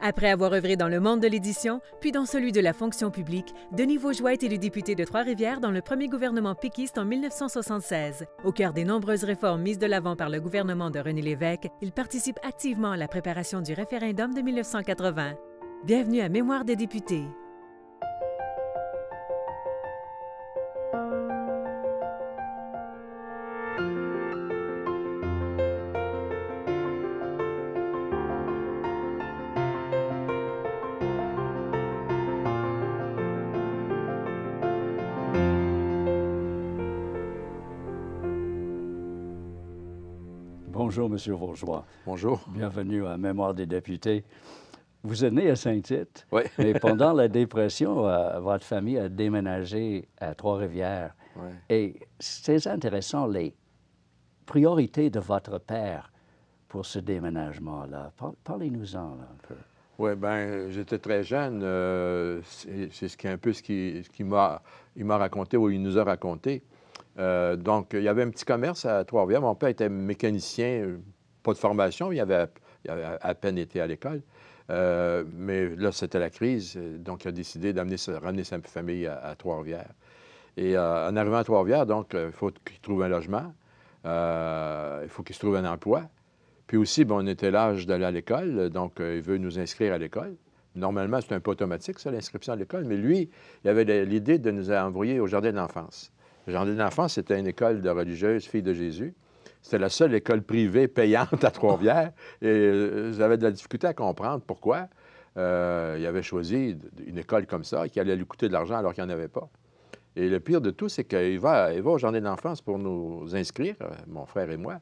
Après avoir œuvré dans le monde de l'édition, puis dans celui de la fonction publique, Denis Vaugeois est élu député de Trois-Rivières dans le premier gouvernement péquiste en 1976. Au cœur des nombreuses réformes mises de l'avant par le gouvernement de René Lévesque, il participe activement à la préparation du référendum de 1980. Bienvenue à Mémoire des députés. Bonjour, M. Vaugeois. Bonjour. Bienvenue à Mémoire des députés. Vous êtes né à Saint-Tite, oui. Mais pendant la dépression, votre famille a déménagé à Trois-Rivières. Oui. Et c'est intéressant, les priorités de votre père pour ce déménagement-là. Parlez-nous-en un peu. Oui, bien, j'étais très jeune. C'est ce qu'il m'a raconté ou il nous a raconté. Donc, il y avait un petit commerce à Trois-Rivières. Mon père était mécanicien, pas de formation, il avait à peine été à l'école. Mais là, c'était la crise, donc il a décidé ramener sa famille à Trois-Rivières. Et en arrivant à Trois-Rivières, donc, il faut qu'il trouve un logement, il faut qu'il se trouve un emploi. Puis aussi, bien, on était à l'âge d'aller à l'école, donc il veut nous inscrire à l'école. Normalement, c'est un peu automatique, ça, l'inscription à l'école, mais lui, il avait l'idée de nous envoyer au jardin d'enfance. Le jardin d'enfance, c'était une école de religieuses, filles de Jésus. C'était la seule école privée payante à Trois-Rivières. Et j'avais de la difficulté à comprendre pourquoi il avait choisi une école comme ça qui allait lui coûter de l'argent alors qu'il n'y en avait pas. Et le pire de tout, c'est qu'il va au jardin d'enfance pour nous inscrire, mon frère et moi,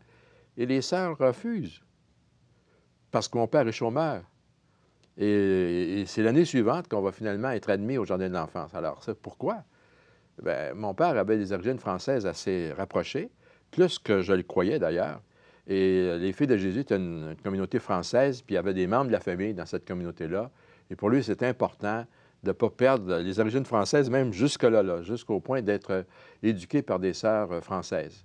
et les sœurs refusent parce que mon père est chômeur. Et c'est l'année suivante qu'on va finalement être admis au jardin d'enfance. Alors, c'est pourquoi? Bien, mon père avait des origines françaises assez rapprochées, plus que je le croyais d'ailleurs. Et les Filles de Jésus étaient une communauté française, puis il y avait des membres de la famille dans cette communauté-là. Et pour lui, c'était important de ne pas perdre les origines françaises, même jusque-là, jusqu'au point d'être éduqué par des sœurs françaises.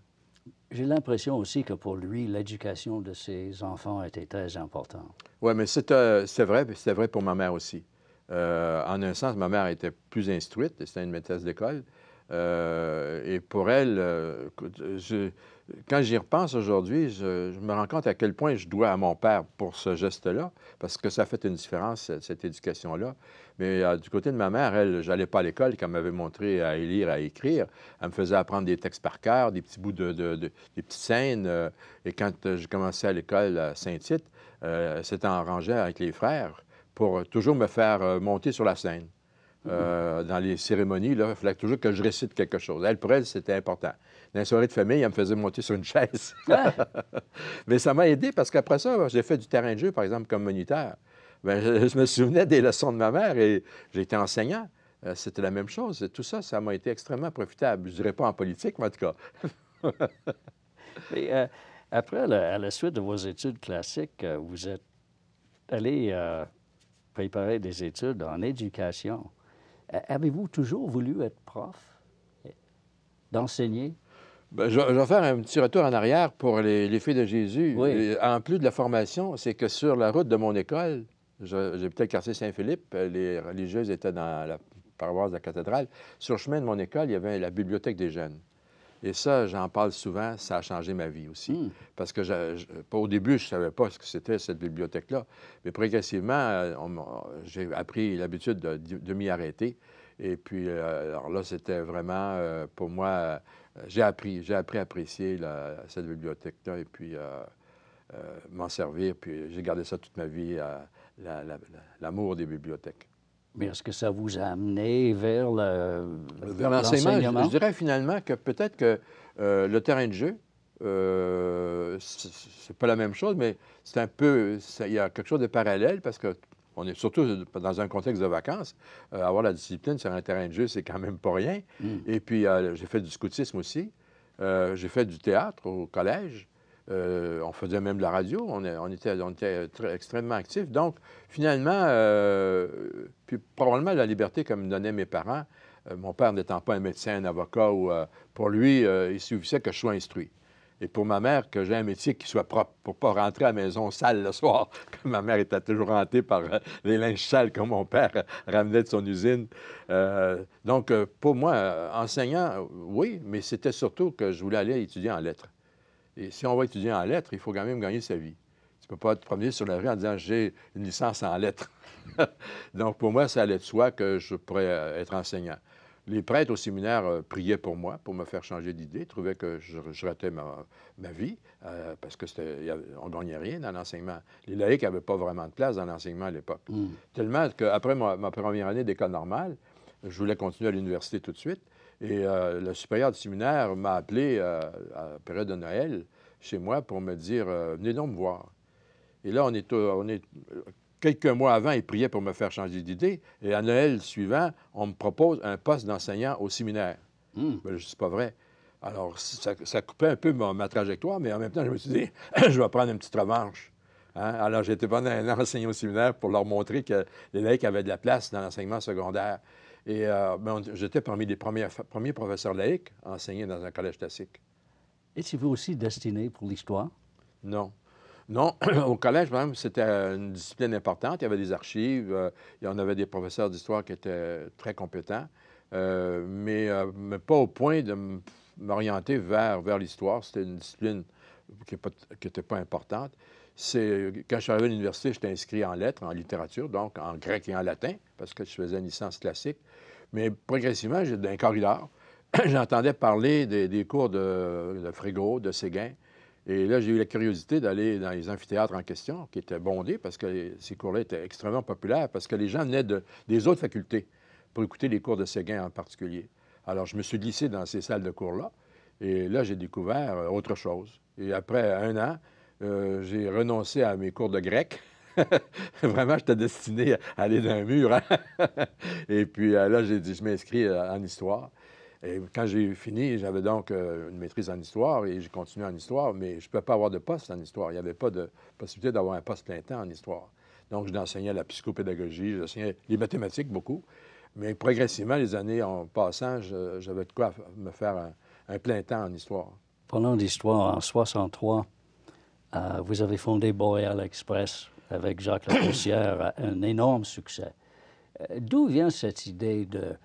J'ai l'impression aussi que pour lui, l'éducation de ses enfants était très importante. Oui, mais c'est vrai pour ma mère aussi. En un sens, ma mère était plus instruite, c'était une maîtresse d'école. Et pour elle, quand j'y repense aujourd'hui, je me rends compte à quel point je dois à mon père pour ce geste-là, parce que ça a fait une différence, cette éducation-là. Mais du côté de ma mère, elle, j'allais pas à l'école, qu'elle m'avait montré à lire, à écrire. Elle me faisait apprendre des textes par cœur, des petits bouts des petites scènes. Et quand j'ai commencé à l'école à Saint-Tite, s'était arrangé avec les frères pour toujours me faire monter sur la scène. Dans les cérémonies, là, il fallait toujours que je récite quelque chose. Elle, pour elle, c'était important. Dans les soirées de famille, elle me faisait monter sur une chaise. Mais ça m'a aidé parce qu'après ça, j'ai fait du terrain de jeu, par exemple, comme moniteur. Bien, je me souvenais des leçons de ma mère et j'ai été enseignant. C'était la même chose. Et tout ça, ça m'a été extrêmement profitable. Je ne dirais pas en politique, mais en tout cas. Mais, après, à la suite de vos études classiques, vous êtes allé préparer des études en éducation. Avez-vous toujours voulu être prof, d'enseigner? Bien, je vais faire un petit retour en arrière pour les Filles de Jésus. Oui. Et en plus de la formation, c'est que sur la route de mon école, j'habitais le quartier Saint-Philippe, les religieuses étaient dans la paroisse de la cathédrale. Sur le chemin de mon école, il y avait la bibliothèque des jeunes. Et ça, j'en parle souvent, ça a changé ma vie aussi. Parce que au début, je ne savais pas ce que c'était, cette bibliothèque-là. Mais progressivement, j'ai appris l'habitude de m'y arrêter. Et puis, alors là, c'était vraiment, pour moi, j'ai appris à apprécier cette bibliothèque-là et puis m'en servir. Puis j'ai gardé ça toute ma vie, l'amour des bibliothèques. Mais est-ce que ça vous a amené vers l'enseignement? Je dirais finalement que peut-être que le terrain de jeu, c'est pas la même chose, mais c'est un peu... Il y a quelque chose de parallèle parce que on est surtout dans un contexte de vacances. Avoir la discipline sur un terrain de jeu, c'est quand même pas rien. Et puis, j'ai fait du scoutisme aussi. J'ai fait du théâtre au collège. On faisait même de la radio. On était extrêmement actifs. Donc, finalement, puis probablement la liberté que me donnaient mes parents, mon père n'étant pas un médecin, un avocat, pour lui, il suffisait que je sois instruit. Et pour ma mère, que j'ai un métier qui soit propre, pour ne pas rentrer à la maison sale le soir, comme ma mère était toujours hantée par les linges sales que mon père ramenait de son usine. Donc, pour moi, enseignant, oui, mais c'était surtout que je voulais aller étudier en lettres. Et si on va étudier en lettres, il faut quand même gagner sa vie. Tu ne peux pas te promener sur la rue en disant « j'ai une licence en lettres ». Donc, pour moi, ça allait de soi que je pourrais être enseignant. Les prêtres au séminaire priaient pour moi, pour me faire changer d'idée, trouvaient que je ratais ma vie, parce qu'on ne gagnait rien dans l'enseignement. Les laïcs n'avaient pas vraiment de place dans l'enseignement à l'époque. Tellement qu'après ma première année d'école normale, je voulais continuer à l'université tout de suite. Et le supérieur du séminaire m'a appelé à la période de Noël chez moi pour me dire venez donc me voir. Et là, on est quelques mois avant, il priait pour me faire changer d'idée. Et à Noël suivant, on me propose un poste d'enseignant au séminaire. Bien, je dis, c'est pas vrai. Alors, ça coupait un peu ma trajectoire, mais en même temps, je me suis dit, je vais prendre une petite revanche. Hein? Alors, j'ai été pendant un an enseigné au séminaire pour leur montrer que les laïcs avaient de la place dans l'enseignement secondaire. Et j'étais parmi les premiers professeurs laïcs enseignés dans un collège classique. Étiez-vous aussi destiné pour l'histoire? Non. Non, au collège, par exemple, c'était une discipline importante. Il y avait des archives, on avait des professeurs d'histoire qui étaient très compétents, mais pas au point de m'orienter vers l'histoire. C'était une discipline qui n'était pas importante. Quand je suis arrivé à l'université, j'étais inscrit en lettres, en littérature, donc en grec et en latin, parce que je faisais une licence classique. Mais progressivement, dans un corridor, j'entendais parler des cours de Frégeau, de Séguin. Et là, j'ai eu la curiosité d'aller dans les amphithéâtres en question, qui étaient bondés, parce que ces cours-là étaient extrêmement populaires, parce que les gens venaient des autres facultés pour écouter les cours de Séguin en particulier. Alors, je me suis glissé dans ces salles de cours-là, et là, j'ai découvert autre chose. Et après un an, j'ai renoncé à mes cours de grec. Vraiment, j'étais destiné à aller dans un mur. Hein? Et puis là, j'ai dit, je m'inscris en histoire. Et quand j'ai fini, j'avais donc une maîtrise en histoire et j'ai continué en histoire, mais je ne pouvais pas avoir de poste en histoire. Il n'y avait pas de possibilité d'avoir un poste plein temps en histoire. Donc, j'enseignais la psychopédagogie, j'enseignais les mathématiques beaucoup. Mais progressivement, les années en passant, j'avais de quoi me faire un plein temps en histoire. Parlant d'histoire, en 1963, vous avez fondé Boréal Express avec Jacques Lacossière, un énorme succès. D'où vient cette idée de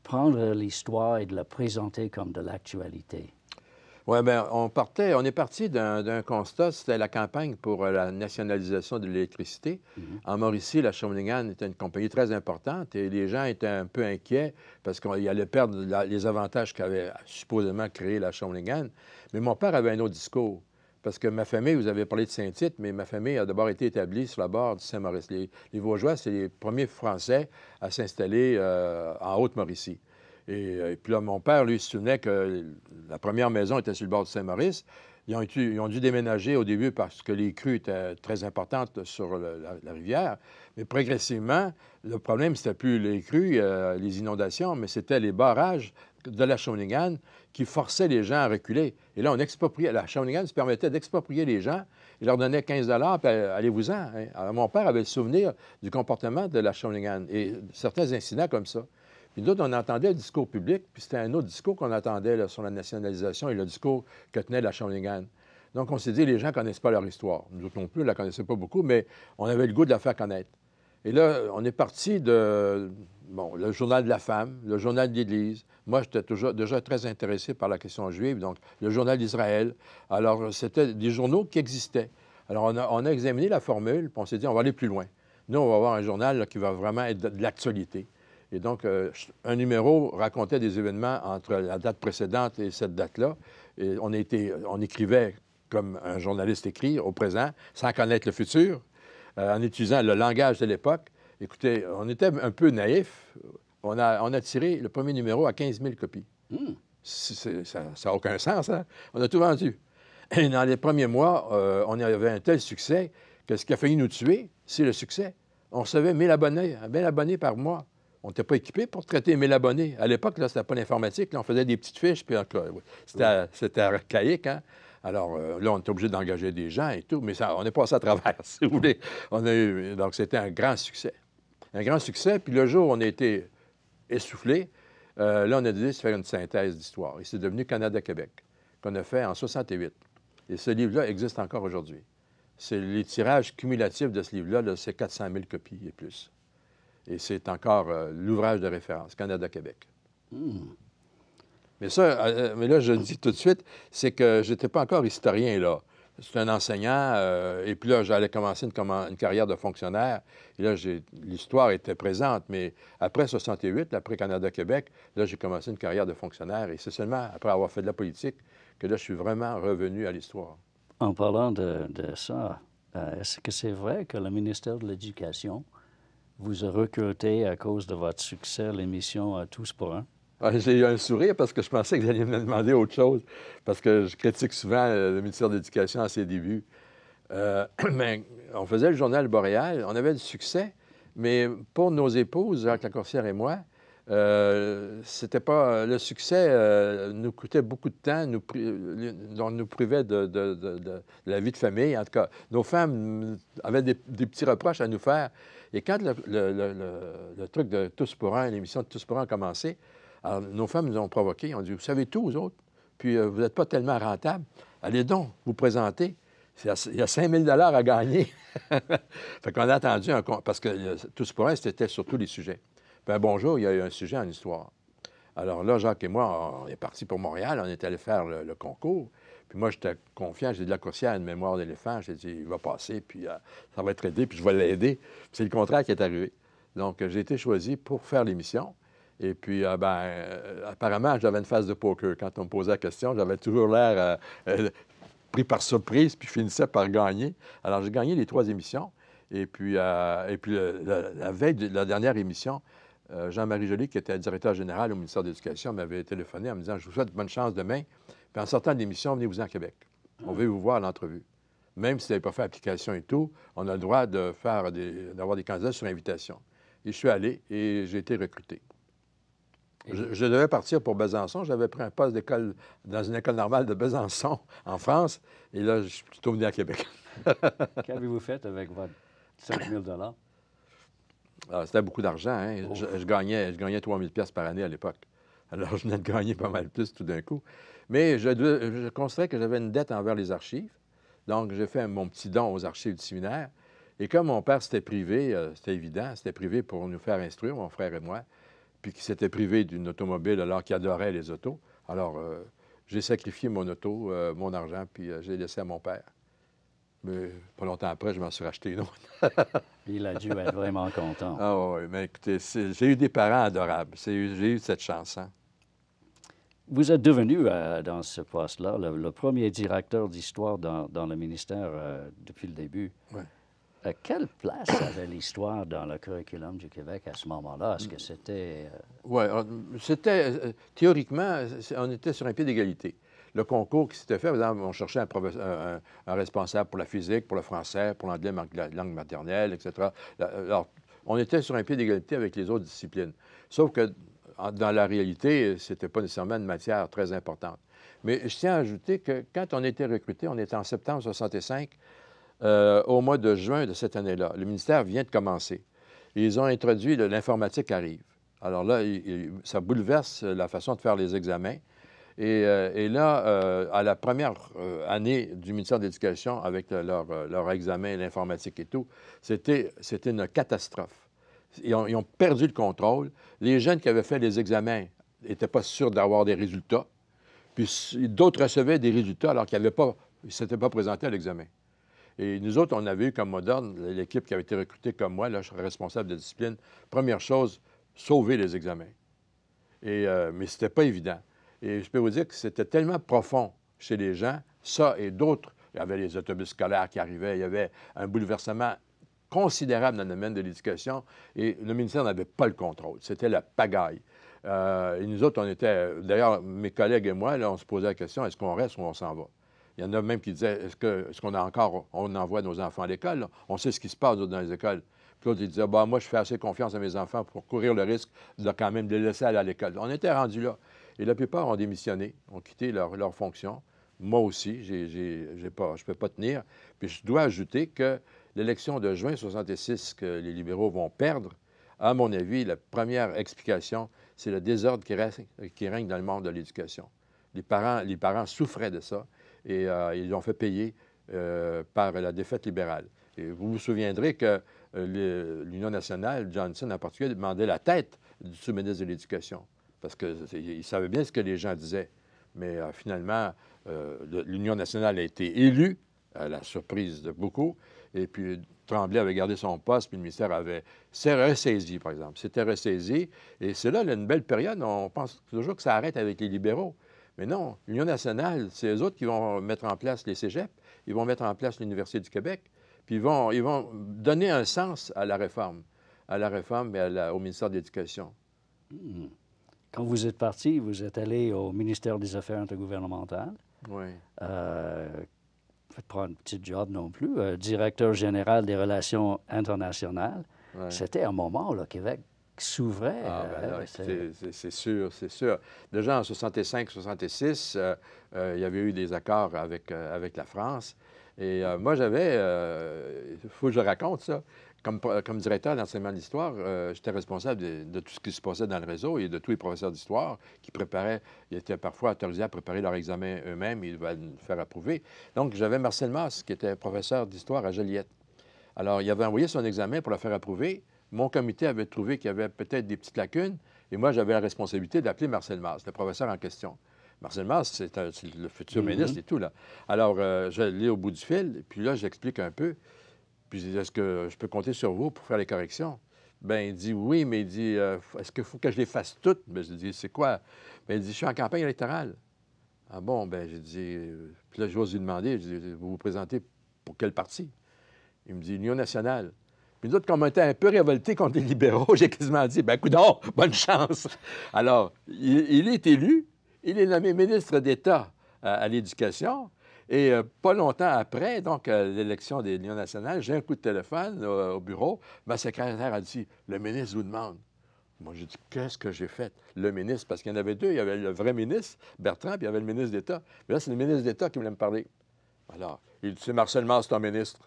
prendre l'histoire et de la présenter comme de l'actualité? Oui, bien, on est parti d'un constat, c'était la campagne pour la nationalisation de l'électricité. En Mauricie, la Shawinigan était une compagnie très importante et les gens étaient un peu inquiets parce qu'ils allaient perdre les avantages qu'avait supposément créé la Shawinigan. Mais mon père avait un autre discours. Parce que ma famille, vous avez parlé de Saint-Tite, mais ma famille a d'abord été établie sur la bord du Saint-Maurice. Les Vosgeois, c'est les premiers Français à s'installer en Haute-Mauricie. Et puis là, mon père, lui, se souvenait que la première maison était sur le bord du Saint-Maurice. Ils ont dû déménager au début parce que les crues étaient très importantes sur la rivière. Mais progressivement, le problème, c'était plus les crues, les inondations, mais c'était les barrages de la Shawinigan qui forçaient les gens à reculer. Et là, on expropriait. La Shawinigan se permettait d'exproprier les gens. Il leur donnait 15 $, puis allez-vous-en. Hein? Alors, mon père avait le souvenir du comportement de la Shawinigan et certains incidents comme ça. Puis d'autres, on entendait le discours public, puis c'était un autre discours qu'on entendait là, sur la nationalisation et le discours que tenait la Shawinigan. Donc, on s'est dit, les gens ne connaissent pas leur histoire. Nous autres non plus, on ne la connaissait pas beaucoup, mais on avait le goût de la faire connaître. Et là, on est parti le journal de la femme, le journal de l'Église. Moi, j'étais déjà très intéressé par la question juive, donc le journal d'Israël. Alors, c'était des journaux qui existaient. Alors, on a examiné la formule, puis on s'est dit, on va aller plus loin. Nous, on va avoir un journal là, qui va vraiment être de l'actualité. Et donc, un numéro racontait des événements entre la date précédente et cette date-là. Et on écrivait comme un journaliste écrit au présent, sans connaître le futur, en utilisant le langage de l'époque. Écoutez, on était un peu naïfs. On a tiré le premier numéro à 15 000 copies. Ça n'a aucun sens, hein? On a tout vendu. Et dans les premiers mois, on avait un tel succès que ce qui a failli nous tuer, c'est le succès. On recevait 1000 abonnés par mois. On n'était pas équipé pour traiter 1000 abonnés. À l'époque, là, c'était pas l'informatique. Là, on faisait des petites fiches, puis c'était archaïque, hein? Alors, là, on était obligé d'engager des gens et tout, mais ça, on est passé à travers, si vous voulez. Donc, c'était un grand succès. Un grand succès, puis le jour où on a été essoufflé, là, on a décidé de faire une synthèse d'histoire. Et c'est devenu Canada-Québec, qu'on a fait en 68. Et ce livre-là existe encore aujourd'hui. C'est les tirages cumulatifs de ce livre-là, là, c'est 400 000 copies et plus. Et c'est encore l'ouvrage de référence, Canada-Québec. Mais ça, mais là, je le dis tout de suite, c'est que je n'étais pas encore historien, là. C'est un enseignant, et puis là, j'allais commencer une carrière de fonctionnaire. Et là, l'histoire était présente, mais après 68, après Canada-Québec, là, j'ai commencé une carrière de fonctionnaire. Et c'est seulement après avoir fait de la politique que là, je suis vraiment revenu à l'histoire. En parlant de ça, est-ce que c'est vrai que le ministère de l'Éducation vous a recruté à cause de votre succès à l'émission Tous pour un? J'ai eu un sourire parce que je pensais que vous alliez me demander autre chose, parce que je critique souvent le ministère de l'Éducation à ses débuts. Mais on faisait le journal Boréal, on avait du succès, mais pour nos épouses, Jacques Lacourcière et moi, c'était pas... Le succès nous coûtait beaucoup de temps, nous privait de la vie de famille. En tout cas, nos femmes avaient des petits reproches à nous faire. Et quand le truc de Tous pour un, l'émission de Tous pour un a commencé, alors, nos femmes nous ont provoqués. On dit, vous savez tout, vous autres, puis vous n'êtes pas tellement rentable. Allez donc, vous présenter. Il y a 5 000 à gagner. Fait qu'on a attendu parce que Tous pour un, c'était sur tous les sujets. Puis un bonjour, il y a eu un sujet en histoire. Alors là, Jacques et moi, on est partis pour Montréal. On est allé faire le concours. Puis moi, j'étais confiant. J'ai de Lacourcière, une mémoire d'éléphant. J'ai dit, il va passer, puis ça va être aidé, puis je vais l'aider. C'est le contraire qui est arrivé. Donc, j'ai été choisi pour faire l'émission. Et puis, apparemment, j'avais une phase de poker. Quand on me posait la question, j'avais toujours l'air pris par surprise, puis finissais par gagner. Alors, j'ai gagné les 3 émissions. Et puis la veille de la dernière émission, Jean-Marie Joly, qui était directeur général au ministère de l'Éducation, m'avait téléphoné en me disant, je vous souhaite bonne chance demain. Puis en sortant de l'émission, venez-vous en Québec. On veut vous voir à l'entrevue. Même si vous n'avez pas fait application et tout, on a le droit d'avoir des candidats sur invitation. Et je suis allé et j'ai été recruté. Je devais partir pour Besançon. J'avais pris un poste d'école dans une école normale de Besançon, en France. Et là, je suis plutôt venu à Québec. Qu'avez-vous fait avec votre 5 000 C'était beaucoup d'argent. Hein? Oh. Je gagnais 3 000 par année à l'époque. Alors, je venais de gagner pas mal plus tout d'un coup. Mais je considérais que j'avais une dette envers les archives. Donc, j'ai fait mon petit don aux archives du séminaire. Et comme mon père s'était privé, c'était évident, c'était privé pour nous faire instruire, mon frère et moi, puis qui s'était privé d'une automobile alors qu'il adorait les autos. Alors, j'ai sacrifié mon auto, mon argent, puis j'ai laissé à mon père. Mais pas longtemps après, je m'en suis racheté une autre. Il a dû être vraiment content. Ah oui, mais écoutez, j'ai eu des parents adorables. J'ai eu cette chance. Hein? Vous êtes devenu, dans ce poste-là, le premier directeur d'histoire dans le ministère depuis le début. Oui. Quelle place avait l'histoire dans le curriculum du Québec à ce moment-là? Est-ce que c'était... Oui, c'était... théoriquement, on était sur un pied d'égalité. Le concours qui s'était fait, par exemple, on cherchait un responsable pour la physique, pour le français, pour l'anglais, la langue maternelle, etc. Alors, on était sur un pied d'égalité avec les autres disciplines. Sauf que, dans la réalité, ce n'était pas nécessairement une matière très importante. Mais je tiens à ajouter que quand on était recruté, on était en septembre 65, au mois de juin de cette année-là. Le ministère vient de commencer. Et ils ont introduit l'informatique arrive. Alors là, ça bouleverse la façon de faire les examens. Et là, à la première année du ministère de l'Éducation, avec leur examen, l'informatique et tout, c'était une catastrophe. Ils ont perdu le contrôle. Les jeunes qui avaient fait les examens n'étaient pas sûrs d'avoir des résultats. Puis d'autres recevaient des résultats alors qu'ils ne s'étaient pas présentés à l'examen. Et nous autres, on avait eu comme moderne, l'équipe qui avait été recrutée comme moi, là, je serais responsable de discipline. Première chose, sauver les examens. Mais ce n'était pas évident. Et je peux vous dire que c'était tellement profond chez les gens, ça et d'autres. Il y avait les autobus scolaires qui arrivaient, il y avait un bouleversement considérable dans le domaine de l'éducation et le ministère n'avait pas le contrôle. C'était la pagaille. Et nous autres, on était... D'ailleurs, mes collègues et moi, là, on se posait la question, est-ce qu'on reste ou on s'en va? Il y en a même qui disaient, est-ce qu'on envoie nos enfants à l'école? On sait ce qui se passe dans les écoles. Puis l'autre, il disait, bah, moi, je fais assez confiance à mes enfants pour courir le risque de quand même les laisser aller à l'école. On était rendus là. Et la plupart ont démissionné, ont quitté leur fonction. Moi aussi, je ne peux pas tenir. Puis je dois ajouter que l'élection de juin 66 que les libéraux vont perdre, à mon avis, la première explication, c'est le désordre qui règne dans le monde de l'éducation. Les parents souffraient de ça. et ils l'ont fait payer par la défaite libérale. Et vous vous souviendrez que l'Union nationale, Johnson en particulier, demandait la tête du sous-ministre de l'Éducation, parce qu'il savait bien ce que les gens disaient. Mais finalement, l'Union nationale a été élue, à la surprise de beaucoup, et puis Tremblay avait gardé son poste, puis le ministère s'est ressaisi, par exemple. S'était ressaisi, et c'est là une belle période. On pense toujours que ça arrête avec les libéraux. Mais non, l'Union nationale, c'est eux autres qui vont mettre en place les cégeps, ils vont mettre en place l'Université du Québec, puis ils vont donner un sens à la réforme et au ministère de l'Éducation. Quand vous êtes parti, vous êtes allé au ministère des Affaires intergouvernementales. Oui. Faites pas un petit job non plus, directeur général des relations internationales. Ouais. C'était un moment où le Québec s'ouvrait. Ah, ben là, c'est sûr, c'est sûr. Déjà en 65-66, il y avait eu des accords avec la France. Et moi, il faut que je raconte ça. Comme directeur d'enseignement d'histoire, j'étais responsable de tout ce qui se passait dans le réseau et de tous les professeurs d'histoire qui préparaient, ils étaient parfois autorisés à préparer leur examen eux-mêmes, ils devaient le faire approuver. Donc, j'avais Marcel Masse, qui était professeur d'histoire à Joliette. Alors, il avait envoyé son examen pour le faire approuver. Mon comité avait trouvé qu'il y avait peut-être des petites lacunes, et moi, j'avais la responsabilité d'appeler Marcel Masse, le professeur en question. Marcel Masse, c'est le futur ministre et tout, là. Alors, je l'ai au bout du fil, et puis là, j'explique un peu. Puis, je dis, est-ce que je peux compter sur vous pour faire les corrections? Bien, il dit, oui, mais il dit, est-ce qu'il faut que je les fasse toutes? Bien, je dis, c'est quoi? Bien, il dit, je suis en campagne électorale. Ah bon, bien, j'ai dit, puis là, j'ose lui demander, je dis, vous vous présentez pour quel parti? Il me dit, Union nationale. Puis nous autres, comme on était un peu révoltés contre les libéraux, j'ai quasiment dit, bien, coudonc, bonne chance. Alors, il est élu, il est nommé ministre d'État à l'Éducation. Et pas longtemps après, donc, l'élection de l'Union nationale, j'ai un coup de téléphone au bureau. Ma secrétaire a dit, le ministre vous demande. Moi, j'ai dit, qu'est-ce que j'ai fait? Le ministre, parce qu'il y en avait deux. Il y avait le vrai ministre, Bertrand, puis il y avait le ministre d'État. Mais là, c'est le ministre d'État qui voulait me parler. Alors, il dit, c'est Marcel Masse, ton ministre.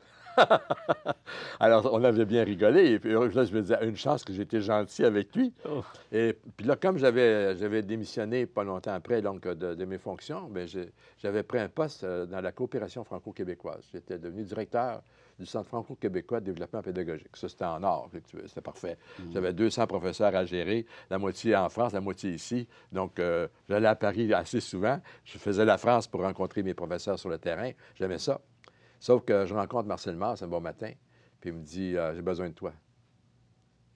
Alors, on avait bien rigolé. Et puis là, je me disais, une chance que j'étais gentil avec lui. Oh. Et puis là, comme j'avais démissionné pas longtemps après donc, de mes fonctions, bien, j'avais pris un poste dans la coopération franco-québécoise. J'étais devenu directeur du Centre franco-québécois de développement pédagogique. Ça, c'était en or. C'était parfait. J'avais 200 professeurs à gérer, la moitié en France, la moitié ici. Donc, j'allais à Paris assez souvent. Je faisais la France pour rencontrer mes professeurs sur le terrain. J'aimais ça. Sauf que je rencontre Marcel Masse un bon matin, puis il me dit, j'ai besoin de toi.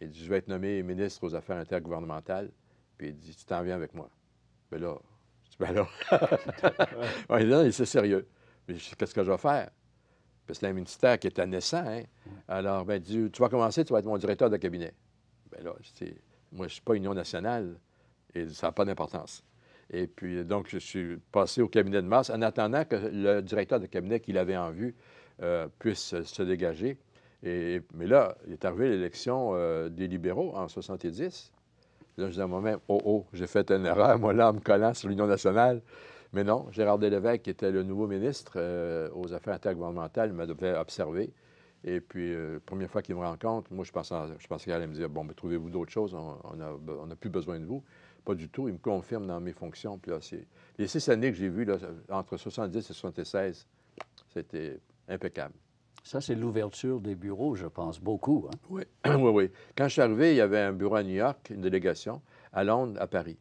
Il dit, je vais être nommé ministre aux Affaires intergouvernementales. Puis il dit, tu t'en viens avec moi. Bien là, je dis, ben là. Ouais, là, c'est sérieux. Mais je dis, qu'est-ce que je vais faire? Puis c'est un ministère qui était naissant, hein? Alors, ben, il dit, tu vas commencer, tu vas être mon directeur de cabinet. Bien là, je dis, moi, je ne suis pas Union nationale, et ça n'a pas d'importance. Et puis, donc, je suis passé au cabinet de Masse en attendant que le directeur de cabinet qu'il avait en vue puisse se dégager. Mais là, il est arrivé l'élection des libéraux en 70. Là, je dis à moi-même, j'ai fait une erreur, moi, là, en me collant sur l'Union nationale. Mais non, Gérard Delevesque, qui était le nouveau ministre aux Affaires intergouvernementales, m'avait observé. Et puis, la première fois qu'il me rencontre, moi, je pensais qu'il allait me dire, bon, ben, trouvez-vous d'autres choses, on n'a plus besoin de vous. Pas du tout. Il me confirme dans mes fonctions. Puis là, les 6 années que j'ai vues, là, entre 70 et 76, c'était impeccable. Ça, c'est l'ouverture des bureaux, je pense, beaucoup. Hein? Oui, oui, oui. Quand je suis arrivé, il y avait un bureau à New York, une délégation, à Londres, à Paris.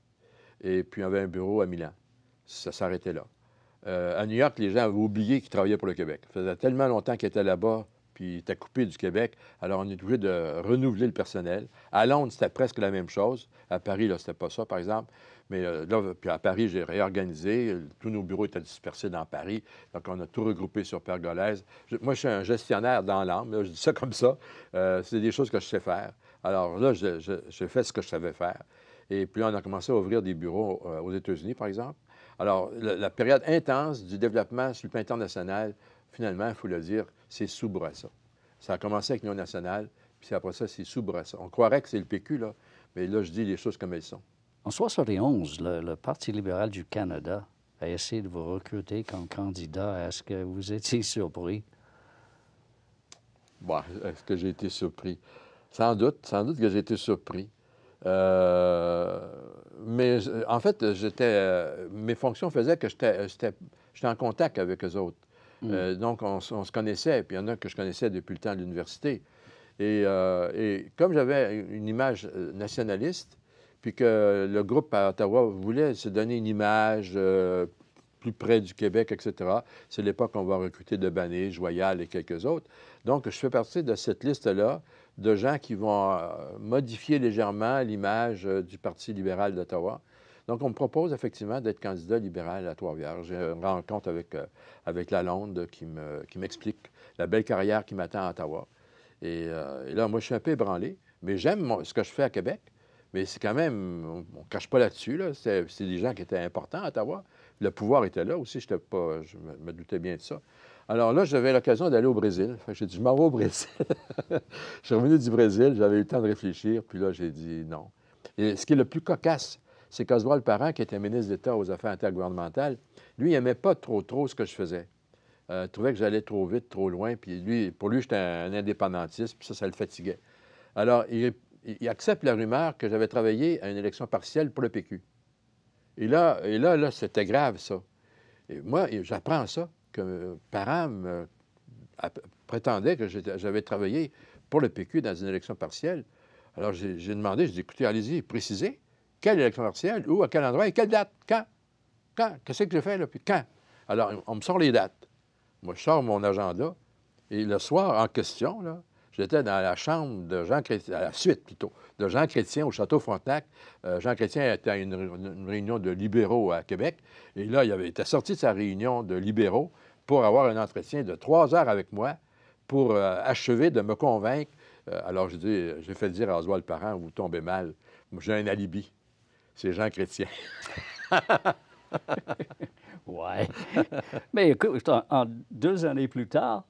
Et puis, il y avait un bureau à Milan. Ça s'arrêtait là. À New York, les gens avaient oublié qu'ils travaillaient pour le Québec. Ça faisait tellement longtemps qu'ils étaient là-bas, puis ils étaient coupés du Québec. Alors, on est obligé de renouveler le personnel. À Londres, c'était presque la même chose. À Paris, là, c'était pas ça, par exemple. Mais là, puis à Paris, j'ai réorganisé. Tous nos bureaux étaient dispersés dans Paris. Donc, on a tout regroupé sur Pergolèse. Moi, je suis un gestionnaire dans l'âme. Je dis ça comme ça. C'est des choses que je sais faire. Alors là, j'ai fait ce que je savais faire. Et puis, on a commencé à ouvrir des bureaux aux États-Unis, par exemple. Alors, la période intense du développement sur le plan international, finalement, il faut le dire, c'est sous Bourassa. Ça a commencé avec l'Union nationale, puis après ça, c'est sous Bourassa. On croirait que c'est le PQ, là, mais là, je dis les choses comme elles sont. En 71, le Parti libéral du Canada a essayé de vous recruter comme candidat. Est-ce que vous étiez surpris? Bon, est-ce que j'ai été surpris? Sans doute que j'ai été surpris. Mais en fait, mes fonctions faisaient que j'étais en contact avec eux autres. Donc, on se connaissait, puis il y en a que je connaissais depuis le temps de l'université. Et comme j'avais une image nationaliste, puis que le groupe à Ottawa voulait se donner une image plus près du Québec, etc., c'est l'époque où on va recruter Debaney, Joyal et quelques autres. Donc, je fais partie de cette liste-là de gens qui vont modifier légèrement l'image du Parti libéral d'Ottawa. Donc, on me propose effectivement d'être candidat libéral à Trois-Rivières. J'ai une rencontre avec Lalonde qui m'explique la belle carrière qui m'attend à Ottawa. Et là, moi, je suis un peu ébranlé, mais j'aime ce que je fais à Québec. Mais c'est quand même, on ne cache pas là-dessus, là. C'est des gens qui étaient importants à Ottawa. Le pouvoir était là aussi, je me doutais bien de ça. Alors là, j'avais l'occasion d'aller au Brésil. J'ai dit, je m'en vais au Brésil. Je suis revenu du Brésil, j'avais eu le temps de réfléchir, puis là, j'ai dit non. Et ce qui est le plus cocasse, c'est qu'Oswald Parent, qui était ministre d'État aux Affaires intergouvernementales, lui, il n'aimait pas trop ce que je faisais. Il trouvait que j'allais trop vite, trop loin, puis pour lui, j'étais un indépendantiste, puis ça le fatiguait. Alors, il accepte la rumeur que j'avais travaillé à une élection partielle pour le PQ. Et là, c'était grave, ça. Et moi, j'apprends ça, que Parent prétendait que j'avais travaillé pour le PQ dans une élection partielle. Alors, j'ai demandé, j'ai dit, écoutez, allez-y, précisez, quelle élection partielle, où, à quel endroit et quelle date, quand? Qu'est-ce que j'ai fait, là, puis quand? Alors, on me sort les dates. Moi, je sors mon agenda, et le soir en question, là, j'étais dans la chambre de Jean Chrétien, à la suite plutôt, de Jean Chrétien au Château Frontenac. Jean Chrétien était à une réunion de libéraux à Québec. Et là, il était sorti de sa réunion de libéraux pour avoir un entretien de 3 heures avec moi pour achever de me convaincre. Alors, j'ai fait dire à Oswald Parent, vous tombez mal. Moi, j'ai un alibi. C'est Jean Chrétien. Oui. Mais écoute, en 2 années plus tard,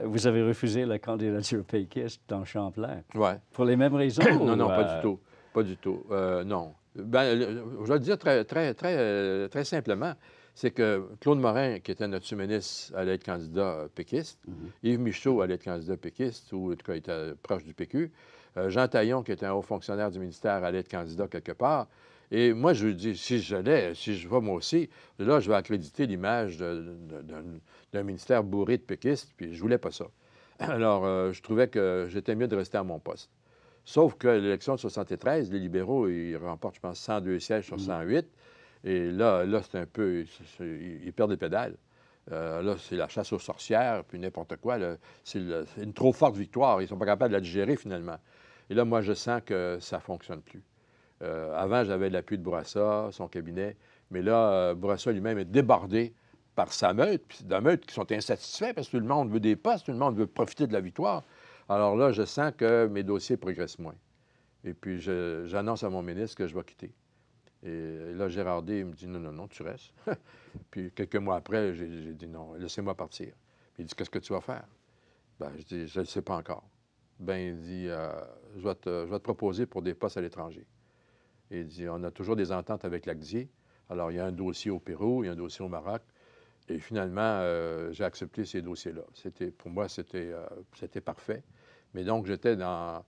vous avez refusé la candidature péquiste dans Champlain. Oui. Pour les mêmes raisons? Non, pas du tout. Pas du tout. Non. Ben, je vais le dire très simplement. C'est que Claude Morin, qui était notre sous-ministre, allait être candidat péquiste. Yves Michaud allait être candidat péquiste, ou en tout cas, il était proche du PQ. Jean Taillon, qui était un haut fonctionnaire du ministère, allait être candidat quelque part. Et moi, je lui dis, si je vais moi aussi, là, je vais accréditer l'image d'un ministère bourré de péquistes, puis je voulais pas ça. Alors, je trouvais que j'étais mieux de rester à mon poste. Sauf que l'élection de 73, les libéraux, ils remportent, je pense, 102 sièges sur 108. Et là c'est un peu... Ils perdent les pédales. Là, c'est la chasse aux sorcières, puis n'importe quoi. C'est une trop forte victoire. Ils ne sont pas capables de la digérer, finalement. Et là, moi, je sens que ça ne fonctionne plus. Avant, j'avais l'appui de Bourassa, son cabinet. Mais là, Bourassa lui-même est débordé par sa meute, puis la meute qui sont insatisfaits parce que tout le monde veut des postes, tout le monde veut profiter de la victoire. Alors là, je sens que mes dossiers progressent moins. Et puis, j'annonce à mon ministre que je vais quitter. Et là, Gérard D, il me dit, non, tu restes. Puis, quelques mois après, j'ai dit, non, laissez-moi partir. Puis, il dit, qu'est-ce que tu vas faire? Ben, je dis, je ne le sais pas encore. Ben, il dit, je vais te proposer pour des postes à l'étranger. Et il dit, on a toujours des ententes avec l'ACDIE. Alors, il y a un dossier au Pérou, il y a un dossier au Maroc. Et finalement, j'ai accepté ces dossiers-là. Pour moi, c'était parfait. Mais donc, j'étais dans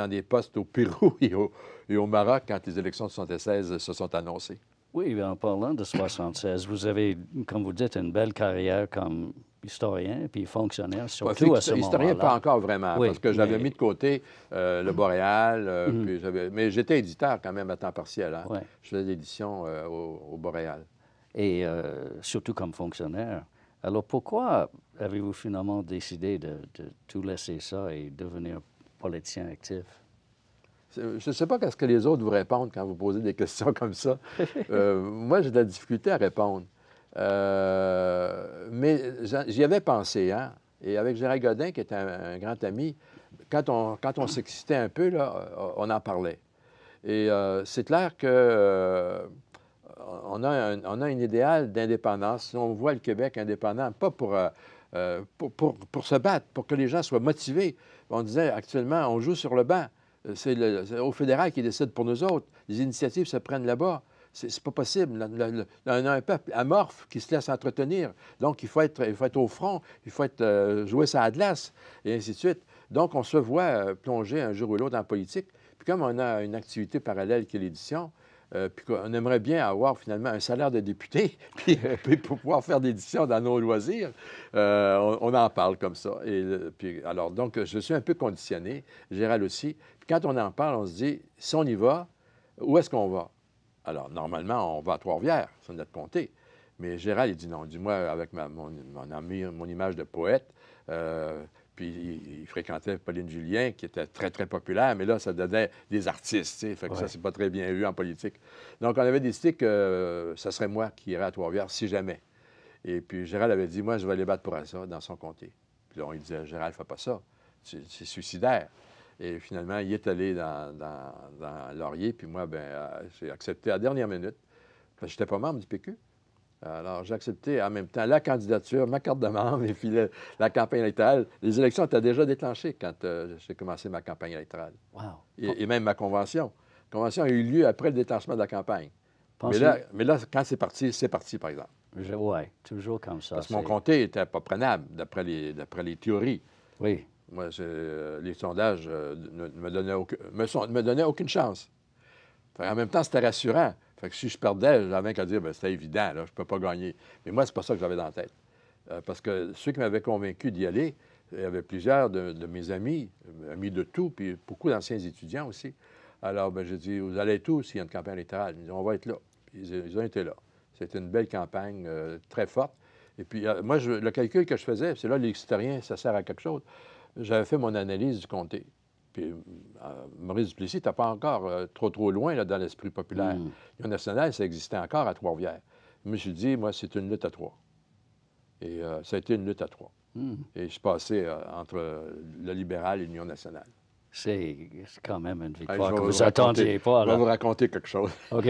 des postes au Pérou et au Maroc quand les élections de 1976 se sont annoncées. Oui, en parlant de 1976, vous avez, comme vous dites, une belle carrière comme historien puis fonctionnaire, surtout à ce moment-là. Historien, pas encore vraiment, oui, parce que j'avais mis de côté le Boréal, mais j'étais éditeur quand même à temps partiel. Hein? Oui. Je faisais l'édition au Boréal. Et surtout comme fonctionnaire. Alors, pourquoi avez-vous finalement décidé de tout laisser ça et devenir politicien actif? Je ne sais pas qu'est-ce que les autres vous répondent quand vous posez des questions comme ça. Moi, j'ai de la difficulté à répondre. Mais j'y avais pensé, hein? Et avec Gérard Godin, qui était un grand ami, quand on s'excitait un peu, là, on en parlait. Et c'est clair que on a un idéal d'indépendance. Si on voit le Québec indépendant, pas pour se battre, pour que les gens soient motivés. On disait actuellement, on joue sur le banc. C'est au fédéral qui décide pour nous autres. Les initiatives se prennent là-bas. C'est pas possible. On a un peuple amorphe qui se laisse entretenir. Donc, il faut être au front, il faut jouer ça à glace, et ainsi de suite. Donc, on se voit plonger un jour ou l'autre en politique. Puis comme on a une activité parallèle qui est l'édition, puis qu'on aimerait bien avoir finalement un salaire de député, puis pour pouvoir faire d'édition dans nos loisirs, on en parle comme ça. Et puis, alors, donc, je suis un peu conditionné, Gérald aussi. Puis quand on en parle, on se dit, si on y va, où est-ce qu'on va? Alors, normalement, on va à Trois-Rivières, c'est notre comté. Mais Gérald, il dit non. Dis-moi, avec mon image de poète, puis il fréquentait Pauline Julien, qui était très, très populaire, mais là, ça donnait des artistes, tu sais. Fait que ça, c'est pas très bien vu en politique. Donc, on avait décidé que ce serait moi qui irais à Trois-Rivières, si jamais. Et puis, Gérald avait dit, moi, je vais aller battre pour ça dans son comté. Puis là, on lui disait, Gérald, fais pas ça. C'est suicidaire. Et finalement, il est allé dans Laurier, puis moi, j'ai accepté à la dernière minute. Je n'étais pas membre du PQ. Alors, j'ai accepté en même temps la candidature, ma carte de membre, et puis la campagne électorale. Les élections étaient déjà déclenchées quand j'ai commencé ma campagne électorale. Wow. Et même ma convention. La convention a eu lieu après le déclenchement de la campagne. Mais là, quand c'est parti, par exemple. Oui, toujours comme ça. Parce que mon comté n'était pas prenable, d'après les théories. Oui. Moi, les sondages ne me donnaient aucune chance. En même temps, c'était rassurant. Fait que si je perdais, j'avais qu'à dire, c'était évident, là, je ne peux pas gagner. Mais moi, c'est pas ça que j'avais dans la tête. Parce que ceux qui m'avaient convaincu d'y aller, il y avait plusieurs de mes amis de tout, puis beaucoup d'anciens étudiants aussi. Alors, j'ai dit, vous allez être où s'il y a une campagne électorale? Ils dit, on va être là. Puis, ils ont été là. C'était une belle campagne, très forte. Et puis, moi, le calcul que je faisais, c'est là, l'historien, ça sert à quelque chose. J'avais fait mon analyse du comté. Puis Maurice Duplessis n'était pas encore trop loin là, dans l'esprit populaire. L'Union nationale, ça existait encore à Trois-Rivières. Je me suis dit, moi, c'est une lutte à trois. Et ça a été une lutte à trois. Et je suis passé entre le libéral et l'Union nationale. C'est quand même une victoire que vous attendiez pas. Je vais vous raconter quelque chose. OK.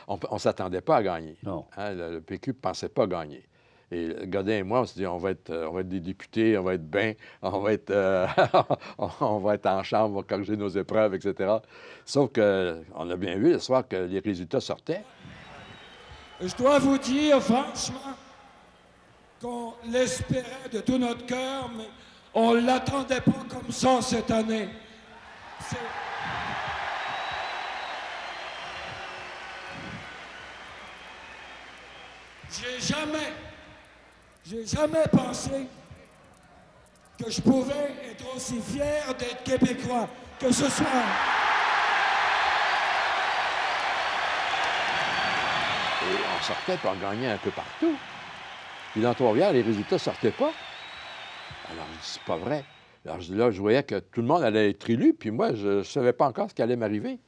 On ne s'attendait pas à gagner. Non. Hein, le PQ ne pensait pas gagner. Et Godin et moi, on s'est dit, on va être des députés, on va être bien, on va être en chambre, on va corriger nos épreuves, etc. Sauf qu'on a bien vu le soir que les résultats sortaient. Je dois vous dire, franchement, qu'on l'espérait de tout notre cœur, mais on ne l'attendait pas comme ça cette année. J'ai jamais pensé que je pouvais être aussi fier d'être Québécois que ce soir. Et on sortait puis on gagnait un peu partout. Puis dans Trois-Rivières, les résultats ne sortaient pas. Alors, je dis, c'est pas vrai. Alors, là, je voyais que tout le monde allait être élu, puis moi, je ne savais pas encore ce qui allait m'arriver.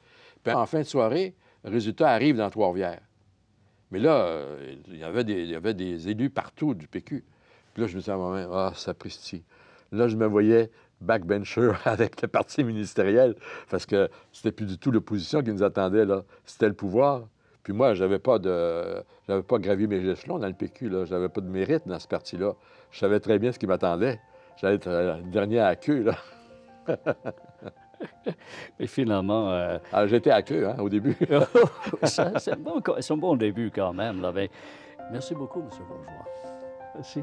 Puis en fin de soirée, le résultat arrive dans Trois-Rivières. Mais là, il y avait des élus partout du PQ. Puis là, je me disais à moi-même, ah, sapristi. Là, je me voyais backbencher avec le parti ministériel, parce que c'était plus du tout l'opposition qui nous attendait, là. C'était le pouvoir. Puis moi, j'avais pas gravi mes échelons dans le PQ, là. J'avais pas de mérite dans ce parti-là. Je savais très bien ce qui m'attendait. J'allais être le dernier à la queue, là. Et finalement... Alors, j'étais à la queue, hein, au début. C'est un bon début quand même, là. Mais merci beaucoup, M. Bourgeois. Merci.